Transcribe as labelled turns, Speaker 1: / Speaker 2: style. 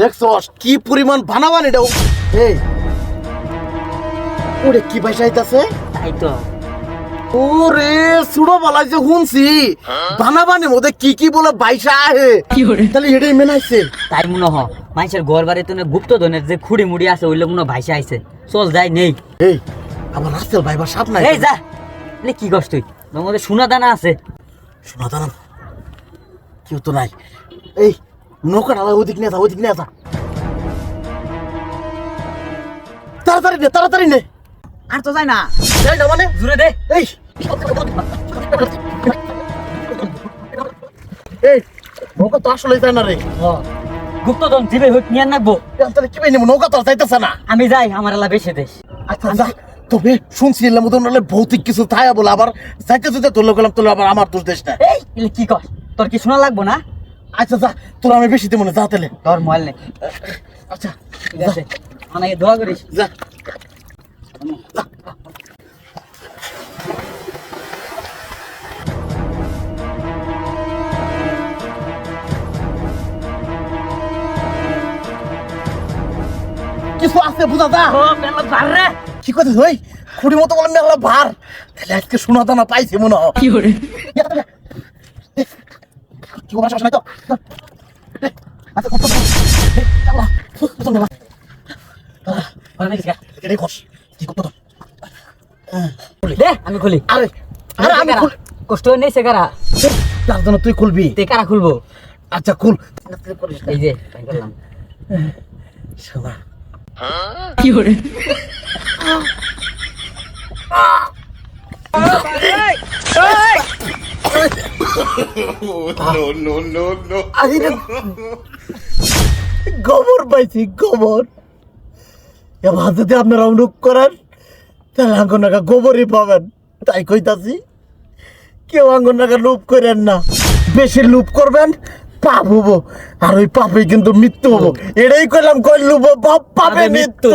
Speaker 1: দেখছস কি পরিমাণ বানাবান এটা। এই ওরে কি ভাষা আইতাছে?
Speaker 2: তাই তো
Speaker 1: ওরে সুড়ো বলাই যে শুনছি বানাবানের মধ্যে কি কি বলে বাইসা আহে, তাহলে এটাই মেনাইছে।
Speaker 2: তাই মনে হয় মানুষের ঘর বাড়িতে গুপ্ত ধনের যে খুঁড়ি মুড়ি আছে ওইগুলো মনে হয় ভাইসা আইছে। চল যাই নেই।
Speaker 1: এই আমার রাসেল ভাইবার সাপ নাই?
Speaker 2: এই যা এলে কি কষ্ট তুই, তোর মধ্যে সোনা দানা আছে।
Speaker 1: শোনা দাঁড়ান, কেউ তো নাই। এই নৌকাটা ওদিক নিয়ে যা, ওদিক নিয়ে যা, তাড়াতাড়ি নে, তাড়াতাড়ি নে।
Speaker 2: আর তো যাই না,
Speaker 1: যাই না মানে
Speaker 2: জুড়ে দে।
Speaker 1: এই এই নৌকা তো আসলে যায় না রে।
Speaker 2: গুপ্ত ধন জিবে হোক নিয়ে নাকবো।
Speaker 1: তাহলে কি নেবো, নৌকা তো আর যাইতেছে না।
Speaker 2: আমি যাই, আমার এলা বেশি দেশ।
Speaker 1: আচ্ছা যা, তবে শুনছিলাম ওদের নাহলে ভৌতিক কিছু থায়া বলে আবার যাইতে যেতে ধরলো গেলাম, তোলে আবার আমার দোষ দেশ না।
Speaker 2: এই এলে কি কর, তোর কি শোনা লাগবো না?
Speaker 1: আচ্ছা যা, তোর আমি বেশি দেবো না, যা তাহলে।
Speaker 2: তোর মোবাইল নেই।
Speaker 1: আচ্ছা
Speaker 2: ঠিক আছে, অনেকে দোয়া করিস।
Speaker 1: যা। কিছু আছে বুঝা যা।
Speaker 2: ও মেলা ভার রে।
Speaker 1: কি কথা হই খুঁড়ি মতো বলে মেলা ভার, তাহলে আজকে সোনা দানা পাইছি মনে হয়।
Speaker 2: কি করে?
Speaker 1: কি কোনো সমস্যা নাই তো? আচ্ছা কত এটাই কস কি করতো?
Speaker 2: দে আমি খুলি।
Speaker 1: আরে আরে আমি খুল,
Speaker 2: কষ্ট নেই সে কারা,
Speaker 1: তার জন্য তুই খুলবি?
Speaker 2: তে কারা খুলবো?
Speaker 1: আচ্ছা খুল।
Speaker 2: এই যে তাই করলাম।
Speaker 1: সোনা
Speaker 2: কি করে?
Speaker 1: গোবর পাইছি, গোবর। এবার যদি আপনারা অনুপ করেন তাহলে আঙ্গন নাকা গোবরই পাবেন। তাই কইতাছি কেউ আঙ্গন নাকা লুপ করেন না, বেশি লুপ করবেন পাপ হবো, আর ওই পাপে কিন্তু মৃত্যু হবো। এটাই কইলাম, কই লুপ পাপ পাবে মৃত্যু।